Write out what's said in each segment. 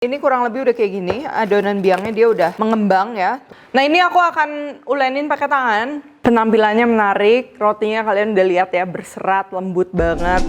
Ini kurang lebih udah kayak gini, adonan biangnya dia udah mengembang ya. Nah ini aku akan ulenin pakai tangan. Penampilannya menarik, rotinya kalian udah lihat ya, berserat, lembut banget.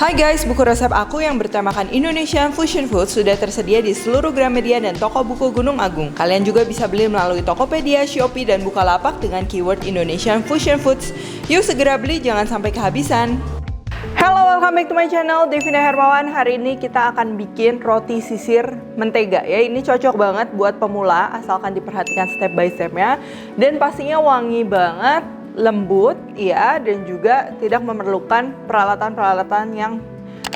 Hai guys, buku resep aku yang bertemakan Indonesian Fusion Food sudah tersedia di seluruh Gramedia dan toko buku Gunung Agung. Kalian juga bisa beli melalui Tokopedia, Shopee, dan Bukalapak dengan keyword Indonesian Fusion Foods. Yuk segera beli, jangan sampai kehabisan. Hello, welcome back to my channel, Devina Hermawan. Hari ini kita akan bikin roti sisir mentega ya. Ini cocok banget buat pemula, asalkan diperhatikan step by stepnya. Dan pastinya wangi banget, lembut ya, dan juga tidak memerlukan peralatan-peralatan yang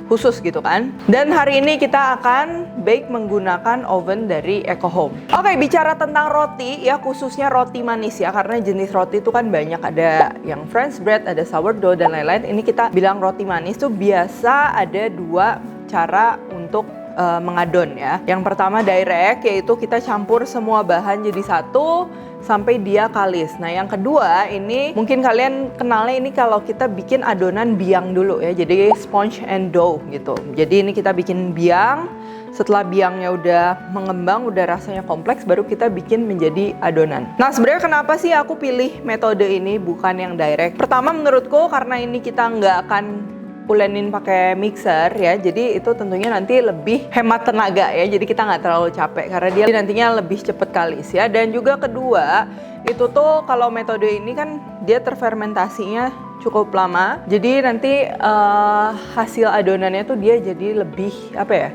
khusus gitu kan. Dan hari ini kita akan bake menggunakan oven dari Eco Home. Oke, bicara tentang roti ya, khususnya roti manis ya, karena jenis roti itu kan banyak, ada yang French bread, ada sourdough dan lain-lain. Ini kita bilang roti manis tuh biasa ada dua cara untuk mengadon ya. Yang pertama direct, yaitu kita campur semua bahan jadi satu sampai dia kalis. Nah yang kedua ini mungkin kalian kenalnya ini kalau kita bikin adonan biang dulu ya, jadi sponge and dough gitu. Jadi ini kita bikin biang, setelah biangnya udah mengembang, udah rasanya kompleks, baru kita bikin menjadi adonan. Nah sebenarnya kenapa sih aku pilih metode ini bukan yang direct? Pertama menurutku karena ini kita nggak akan ulenin pakai mixer ya, jadi itu tentunya nanti lebih hemat tenaga ya, jadi kita nggak terlalu capek karena dia nantinya lebih cepet kalis ya. Dan juga kedua itu tuh kalau metode ini kan dia terfermentasinya cukup lama, jadi nanti hasil adonannya tuh dia jadi lebih apa ya,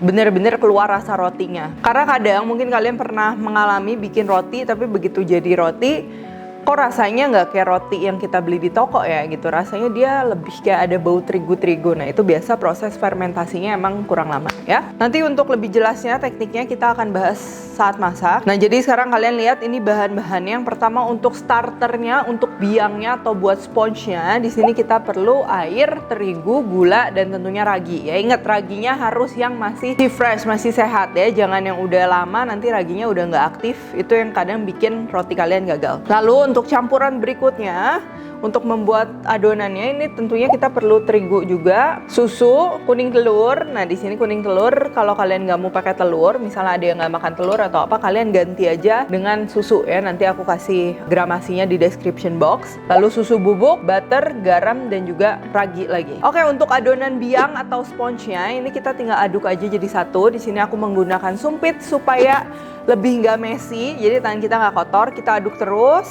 bener-bener keluar rasa rotinya. Karena kadang mungkin kalian pernah mengalami bikin roti tapi begitu jadi roti kok rasanya nggak kayak roti yang kita beli di toko ya gitu, rasanya dia lebih kayak ada bau terigu-terigu. Nah itu biasa proses fermentasinya emang kurang lama ya. Nanti untuk lebih jelasnya tekniknya kita akan bahas saat masak. Nah jadi sekarang kalian lihat ini bahan-bahannya. Yang pertama untuk starternya, untuk biangnya atau buat sponge-nya, di sini kita perlu air, terigu, gula, dan tentunya ragi ya. Ingat raginya harus yang masih fresh, masih sehat ya, jangan yang udah lama nanti raginya udah nggak aktif, itu yang kadang bikin roti kalian gagal. Lalu untuk campuran berikutnya, untuk membuat adonannya ini tentunya kita perlu terigu juga, susu, kuning telur. Nah di sini kuning telur, kalau kalian nggak mau pakai telur, misalnya ada yang nggak makan telur atau apa, kalian ganti aja dengan susu ya. Nanti aku kasih gramasinya di description box. Lalu susu bubuk, butter, garam, dan juga ragi lagi. Oke, untuk adonan biang atau sponge-nya ini kita tinggal aduk aja jadi satu. Di sini aku menggunakan sumpit supaya lebih nggak messy, jadi tangan kita nggak kotor. Kita aduk terus.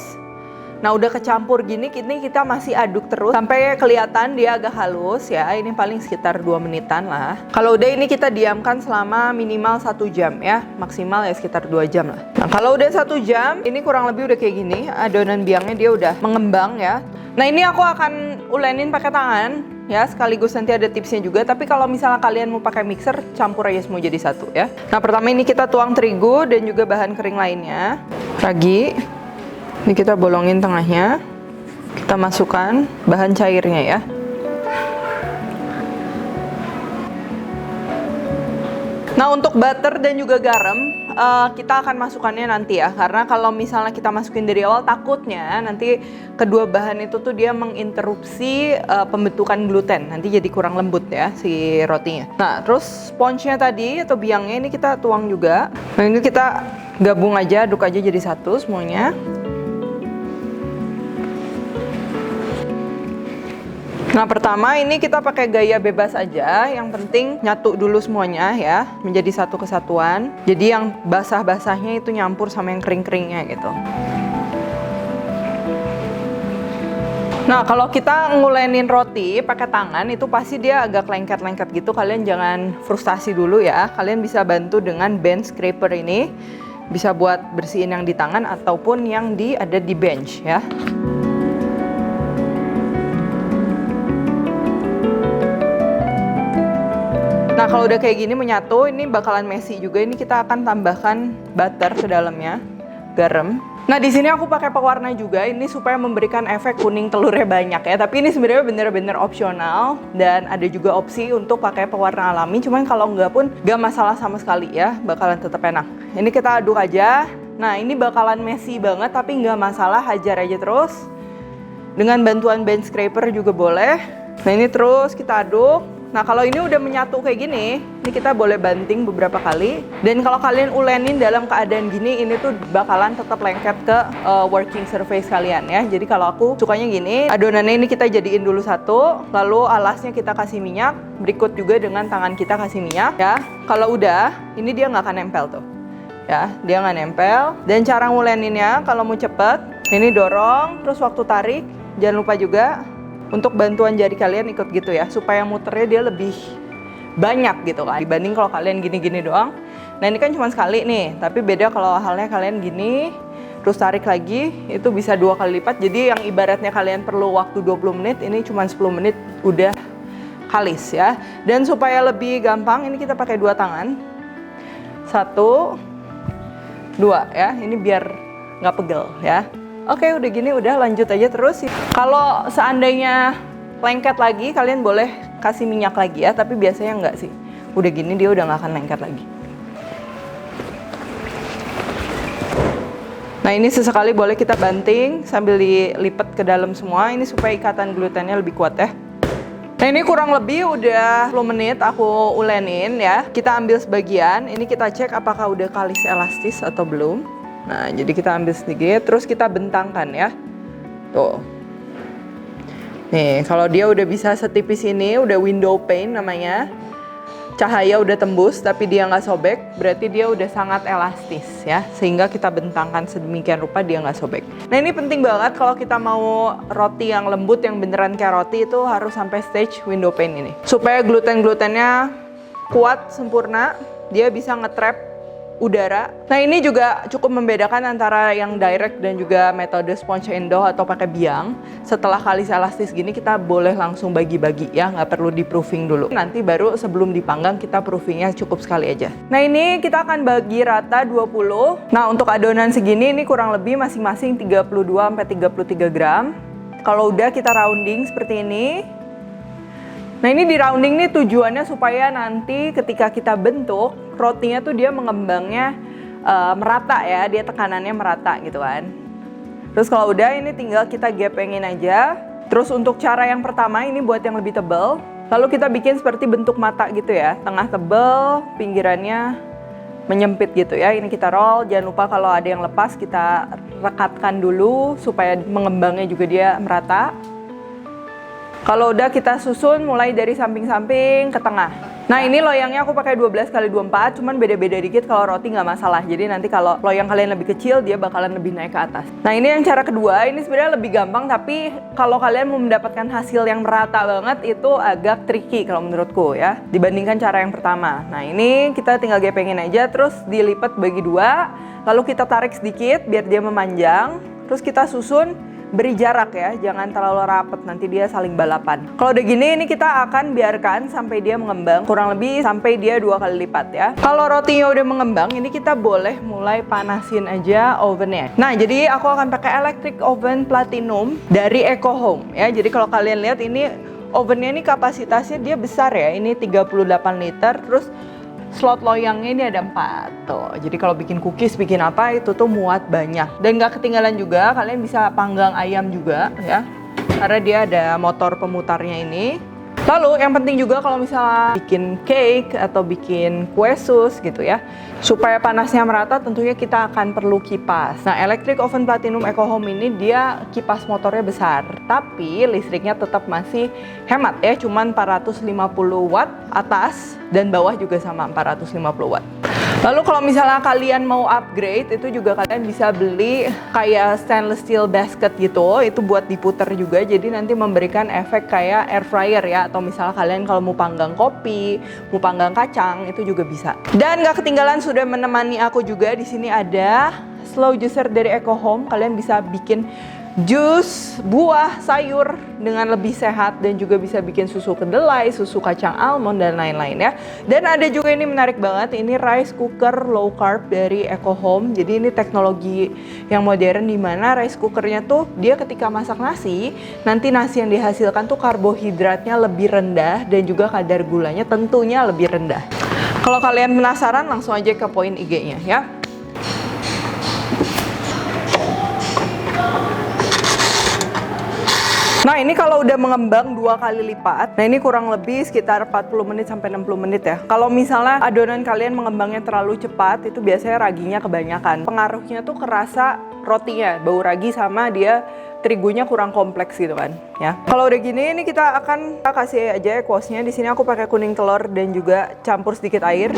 Nah udah kecampur gini, ini kita masih aduk terus sampai kelihatan dia agak halus ya. Ini paling sekitar 2 menitan lah. Kalau udah ini kita diamkan selama minimal 1 jam ya, maksimal ya sekitar 2 jam lah. Nah kalau udah 1 jam, ini kurang lebih udah kayak gini, adonan biangnya dia udah mengembang ya. Nah ini aku akan ulenin pakai tangan ya, sekaligus nanti ada tipsnya juga. Tapi kalau misalnya kalian mau pakai mixer, campur aja semua jadi satu ya. Nah pertama ini kita tuang terigu dan juga bahan kering lainnya, ragi. Ini kita bolongin tengahnya, kita masukkan bahan cairnya ya. Nah untuk butter dan juga garam kita akan masukkannya nanti ya, karena kalau misalnya kita masukin dari awal takutnya nanti kedua bahan itu tuh dia menginterupsi pembentukan gluten, nanti jadi kurang lembut ya si rotinya. Nah terus sponge-nya tadi atau biangnya ini kita tuang juga. Nah ini kita gabung aja, aduk aja jadi satu semuanya. Nah pertama ini kita pakai gaya bebas aja, yang penting nyatu dulu semuanya ya, menjadi satu kesatuan. Jadi yang basah-basahnya itu nyampur sama yang kering-keringnya gitu. Nah kalau kita ngulenin roti pakai tangan itu pasti dia agak lengket-lengket gitu, kalian jangan frustasi dulu ya. Kalian bisa bantu dengan bench scraper ini, bisa buat bersihin yang di tangan ataupun yang ada di bench ya. Nah, kalau udah kayak gini menyatu, ini bakalan messy juga. Ini kita akan tambahkan butter ke dalamnya, garam. Nah, di sini aku pakai pewarna juga ini supaya memberikan efek kuning telurnya banyak ya. Tapi ini sebenarnya bener-bener opsional dan ada juga opsi untuk pakai pewarna alami. Cuman kalau enggak pun gak masalah sama sekali ya, bakalan tetap enak. Ini kita aduk aja. Nah, ini bakalan messy banget tapi nggak masalah, hajar aja terus. Dengan bantuan bench scraper juga boleh. Nah, ini terus kita aduk. Nah, kalau ini udah menyatu kayak gini, ini kita boleh banting beberapa kali. Dan kalau kalian ulenin dalam keadaan gini, ini tuh bakalan tetap lengket ke working surface kalian ya. Jadi kalau aku sukanya gini, adonannya ini kita jadiin dulu satu, lalu alasnya kita kasih minyak, berikut juga dengan tangan kita kasih minyak ya. Kalau udah, ini dia nggak akan nempel tuh. Ya, dia nggak nempel. Dan cara nguleninnya, kalau mau cepet, ini dorong, terus waktu tarik, jangan lupa juga untuk bantuan jari kalian ikut gitu ya, supaya muternya dia lebih banyak gitu kan, dibanding kalau kalian gini-gini doang. Nah, ini kan cuma sekali nih, tapi beda kalau halnya kalian gini, terus tarik lagi, itu bisa 2 kali lipat. Jadi yang ibaratnya kalian perlu waktu 20 menit, ini cuma 10 menit udah kalis ya. Dan supaya lebih gampang, ini kita pakai 2 tangan. 1, 2 ya, ini biar nggak pegel ya. Oke, udah gini, udah lanjut aja terus. Kalau seandainya lengket lagi, kalian boleh kasih minyak lagi ya, tapi biasanya enggak sih. Udah gini dia udah nggak akan lengket lagi. Nah, ini sesekali boleh kita banting sambil dilipat ke dalam semua, ini supaya ikatan glutennya lebih kuat ya. Nah, ini kurang lebih udah 10 menit aku ulenin ya. Kita ambil sebagian, ini kita cek apakah udah kalis elastis atau belum. Nah, jadi kita ambil sedikit, terus kita bentangkan ya. Tuh. Nih, kalau dia udah bisa setipis ini, udah window pane namanya. Cahaya udah tembus, tapi dia nggak sobek, berarti dia udah sangat elastis ya. Sehingga kita bentangkan sedemikian rupa dia nggak sobek. Nah, ini penting banget kalau kita mau roti yang lembut, yang beneran kayak roti, itu harus sampai stage window pane ini. Supaya gluten-glutennya kuat, sempurna, dia bisa nge-trap udara. Nah, ini juga cukup membedakan antara yang direct dan juga metode sponge and dough atau pakai biang. Setelah kalis elastis gini, kita boleh langsung bagi-bagi ya, nggak perlu di proofing dulu. Nanti baru sebelum dipanggang kita proofingnya cukup sekali aja. Nah, ini kita akan bagi rata 20. Nah, untuk adonan segini ini kurang lebih masing-masing 32-33 gram. Kalau udah kita rounding seperti ini. Nah, ini di rounding nih tujuannya supaya nanti ketika kita bentuk, rotinya tuh dia mengembangnya merata ya, dia tekanannya merata gitu kan. Terus kalau udah ini tinggal kita gepengin aja. Terus untuk cara yang pertama ini buat yang lebih tebal, lalu kita bikin seperti bentuk mata gitu ya, tengah tebal, pinggirannya menyempit gitu ya. Ini kita roll, jangan lupa kalau ada yang lepas kita rekatkan dulu supaya mengembangnya juga dia merata. Kalau udah kita susun mulai dari samping-samping ke tengah. Nah, ini loyangnya aku pakai 12x24, cuman beda-beda dikit kalau roti nggak masalah. Jadi nanti kalau loyang kalian lebih kecil, dia bakalan lebih naik ke atas. Nah, ini yang cara kedua, ini sebenarnya lebih gampang, tapi kalau kalian mau mendapatkan hasil yang merata banget, itu agak tricky kalau menurutku ya, dibandingkan cara yang pertama. Nah, ini kita tinggal gepengin aja, terus dilipat bagi 2, lalu kita tarik sedikit biar dia memanjang, terus kita susun. Beri jarak ya, jangan terlalu rapat, nanti dia saling balapan. Kalau udah gini, ini kita akan biarkan sampai dia mengembang, kurang lebih sampai dia 2 kali lipat ya. Kalau rotinya udah mengembang, ini kita boleh mulai panasin aja ovennya. Nah, jadi aku akan pakai electric oven platinum dari Eco Home ya. Jadi kalau kalian lihat ini ovennya ini kapasitasnya dia besar ya, ini 38 liter, terus slot loyangnya ini ada 4 tuh. Jadi kalau bikin cookies, bikin apa itu tuh muat banyak. Dan nggak ketinggalan juga, kalian bisa panggang ayam juga ya. Karena dia ada motor pemutarnya ini. Lalu yang penting juga kalau misalnya bikin cake atau bikin kue sus gitu ya, supaya panasnya merata tentunya kita akan perlu kipas. Nah, electric oven platinum Eco Home ini dia kipas motornya besar, tapi listriknya tetap masih hemat ya, cuman 450 watt atas dan bawah juga sama 450 watt. Lalu kalau misalnya kalian mau upgrade, itu juga kalian bisa beli kayak stainless steel basket gitu, itu buat diputer juga, jadi nanti memberikan efek kayak air fryer ya, atau misalnya kalian kalau mau panggang kopi, mau panggang kacang, itu juga bisa. Dan gak ketinggalan sudah menemani aku juga di sini ada slow juicer dari Eco Home, kalian bisa bikin jus, buah, sayur dengan lebih sehat dan juga bisa bikin susu kedelai, susu kacang almond dan lain-lain ya. Dan ada juga ini menarik banget, ini rice cooker low carb dari Eco Home. Jadi ini teknologi yang modern di mana rice cookernya tuh dia ketika masak nasi, nanti nasi yang dihasilkan tuh karbohidratnya lebih rendah dan juga kadar gulanya tentunya lebih rendah. Kalau kalian penasaran langsung aja ke poin IG-nya ya. Nah ini kalau udah mengembang 2 kali lipat, nah ini kurang lebih sekitar 40 menit sampai 60 menit ya. Kalau misalnya adonan kalian mengembangnya terlalu cepat, itu biasanya raginya kebanyakan. Pengaruhnya tuh kerasa rotinya, bau ragi sama dia terigunya kurang kompleks gitu kan ya. Kalau udah gini, ini kita kasih aja kuasnya. Di sini aku pakai kuning telur dan juga campur sedikit air.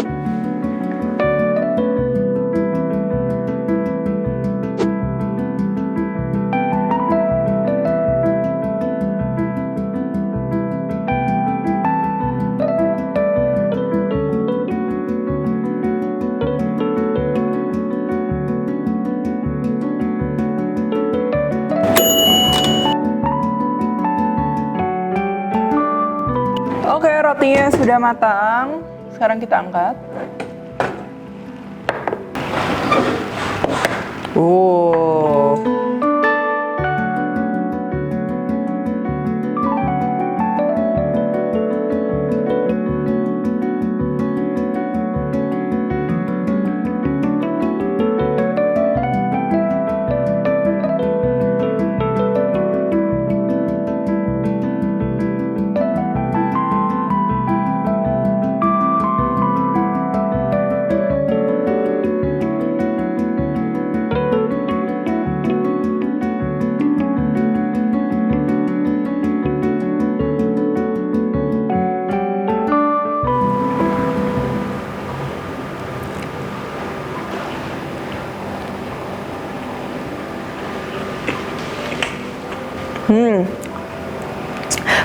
Oke, rotinya sudah matang. Sekarang kita angkat.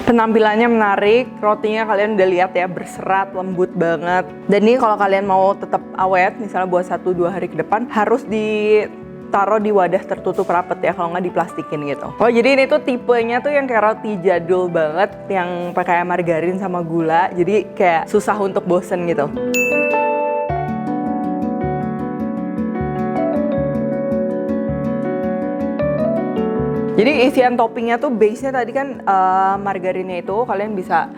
Penampilannya menarik, rotinya kalian udah lihat ya, berserat, lembut banget. Dan ini kalau kalian mau tetap awet, misalnya buat 1-2 hari ke depan, harus ditaruh di wadah tertutup rapet ya, kalau nggak diplastikin gitu. Oh jadi ini tuh tipenya tuh yang kayak roti jadul banget, yang pakai margarin sama gula, jadi kayak susah untuk bosen gitu. Jadi isian toppingnya tuh base-nya tadi kan margarinnya itu kalian bisa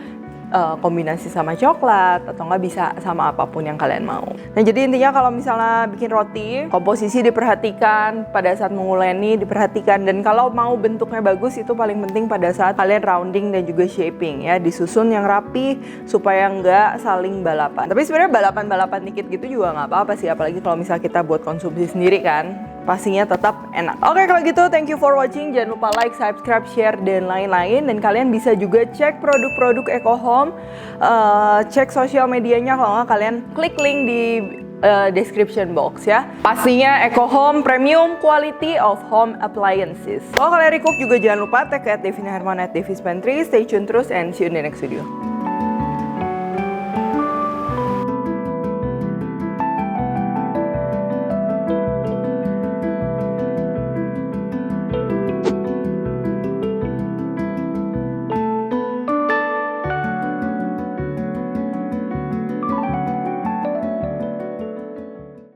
kombinasi sama coklat atau nggak bisa sama apapun yang kalian mau. Nah jadi intinya kalau misalnya bikin roti, komposisi diperhatikan, pada saat menguleni diperhatikan, dan kalau mau bentuknya bagus itu paling penting pada saat kalian rounding dan juga shaping ya, disusun yang rapi supaya nggak saling balapan. Tapi sebenarnya balapan-balapan dikit gitu juga nggak apa-apa sih, apalagi kalau misalnya kita buat konsumsi sendiri kan. Pastinya tetap enak. Oke kalau gitu thank you for watching. Jangan lupa like, subscribe, share, dan lain-lain. Dan kalian bisa juga cek produk-produk Eco Home, cek sosial medianya, kalau nggak kalian klik link di description box ya. Pastinya Eco Home premium quality of home appliances. Kalau kalian request juga jangan lupa tag @devinaherman @devispantry. Stay tune terus and see you in the next video.